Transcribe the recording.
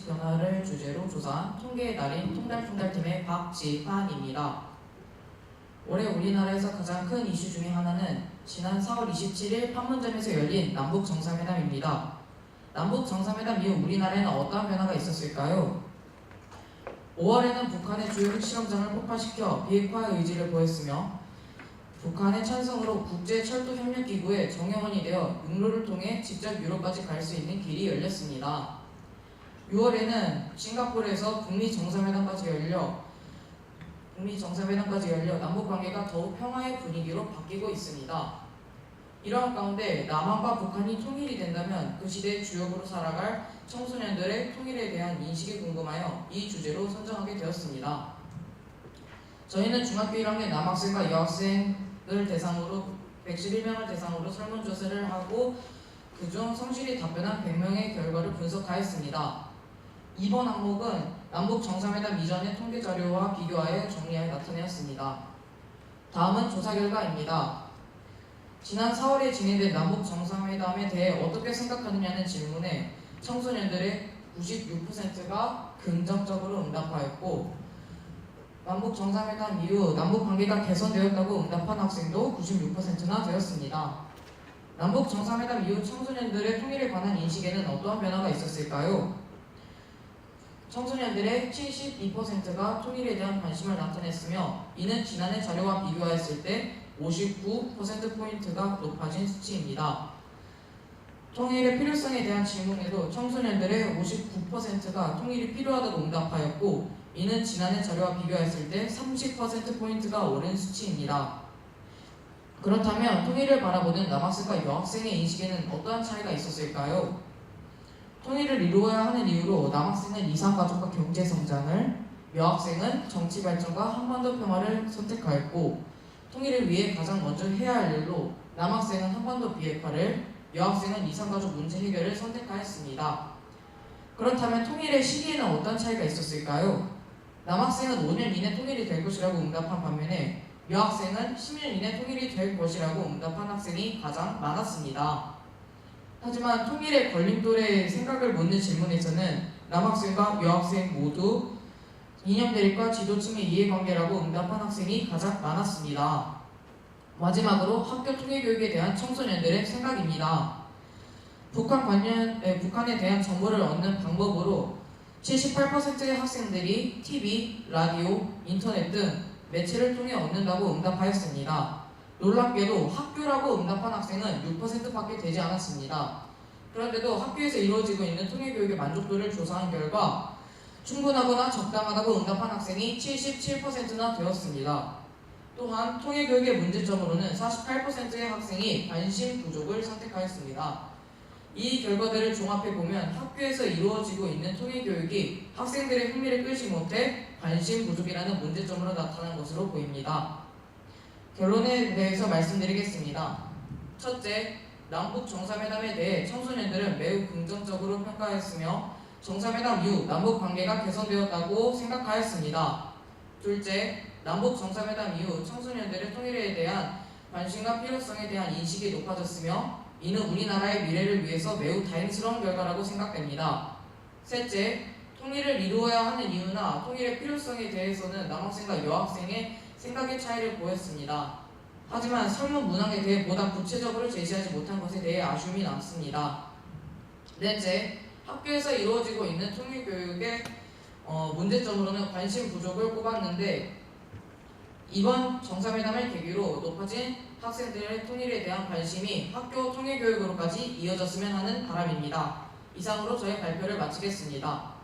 인식 변화를 주제로 조사한 통계의 달인 통달통달팀의 박지환입니다. 올해 우리나라에서 가장 큰 이슈 중에 하나는 지난 4월 27일 판문점에서 열린 남북 정상회담입니다. 남북 정상회담 이후 우리나라에는 어떠한 변화가 있었을까요? 5월에는 북한의 주요 핵실험장을 폭파시켜 비핵화의 의지를 보였으며 북한의 찬성으로 국제철도협력기구의 정회원이 되어 육로를 통해 직접 유럽까지 갈 수 있는 길이 열렸습니다. 6월에는 싱가포르에서 북미 정상회담까지 열려 남북관계가 더욱 평화의 분위기로 바뀌고 있습니다. 이러한 가운데 남한과 북한이 통일이 된다면 그 시대의 주역으로 살아갈 청소년들의 통일에 대한 인식이 궁금하여 이 주제로 선정하게 되었습니다. 저희는 중학교 1학년 남학생과 여학생을 대상으로 111명을 대상으로 설문조사를 하고 그중 성실히 답변한 100명의 결과를 분석하였습니다. 이번 항목은 남북 정상회담 이전의 통계 자료와 비교하여 정리하여 나타내었습니다. 다음은 조사 결과입니다. 지난 4월에 진행된 남북 정상회담에 대해 어떻게 생각하느냐는 질문에 청소년들의 96%가 긍정적으로 응답하였고 남북 정상회담 이후 남북 관계가 개선되었다고 응답한 학생도 96%나 되었습니다. 남북 정상회담 이후 청소년들의 통일에 관한 인식에는 어떠한 변화가 있었을까요? 청소년들의 72%가 통일에 대한 관심을 나타냈으며 이는 지난해 자료와 비교하였을 때 59%포인트가 높아진 수치입니다. 통일의 필요성에 대한 질문에도 청소년들의 59%가 통일이 필요하다고 응답하였고 이는 지난해 자료와 비교했을 때 30%포인트가 오른 수치입니다. 그렇다면 통일을 바라보는 남학생과 여학생의 인식에는 어떠한 차이가 있었을까요? 통일을 이루어야 하는 이유로 남학생은 이산가족과 경제성장을, 여학생은 정치발전과 한반도 평화를 선택하였고 통일을 위해 가장 먼저 해야 할 일로 남학생은 한반도 비핵화를, 여학생은 이산가족 문제 해결을 선택하였습니다. 그렇다면 통일의 시기에는 어떤 차이가 있었을까요? 남학생은 5년 이내 통일이 될 것이라고 응답한 반면에 여학생은 10년 이내 통일이 될 것이라고 응답한 학생이 가장 많았습니다. 하지만 통일의 걸림돌에 생각을 묻는 질문에서는 남학생과 여학생 모두 이념 대립과 지도층의 이해관계라고 응답한 학생이 가장 많았습니다. 마지막으로 학교 통일교육에 대한 청소년들의 생각입니다. 북한에 대한 정보를 얻는 방법으로 78%의 학생들이 TV, 라디오, 인터넷 등 매체를 통해 얻는다고 응답하였습니다. 놀랍게도 학교라고 응답한 학생은 6%밖에 되지 않았습니다. 그런데도 학교에서 이루어지고 있는 통일교육의 만족도를 조사한 결과 충분하거나 적당하다고 응답한 학생이 77%나 되었습니다. 또한 통일교육의 문제점으로는 48%의 학생이 관심 부족을 선택하였습니다. 이 결과들을 종합해보면 학교에서 이루어지고 있는 통일교육이 학생들의 흥미를 끌지 못해 관심 부족이라는 문제점으로 나타난 것으로 보입니다. 결론에 대해서 말씀드리겠습니다. 첫째, 남북 정상회담에 대해 청소년들은 매우 긍정적으로 평가했으며 정상회담 이후 남북 관계가 개선되었다고 생각하였습니다. 둘째, 남북 정상회담 이후 청소년들의 통일에 대한 관심과 필요성에 대한 인식이 높아졌으며 이는 우리나라의 미래를 위해서 매우 다행스러운 결과라고 생각됩니다. 셋째, 통일을 이루어야 하는 이유나 통일의 필요성에 대해서는 남학생과 여학생의 생각의 차이를 보였습니다. 하지만 설문 문항에 대해 보다 구체적으로 제시하지 못한 것에 대해 아쉬움이 남습니다. 넷째, 학교에서 이루어지고 있는 통일교육의 문제점으로는 관심 부족을 꼽았는데 이번 정상회담을 계기로 높아진 학생들의 통일에 대한 관심이 학교 통일교육으로까지 이어졌으면 하는 바람입니다. 이상으로 저의 발표를 마치겠습니다.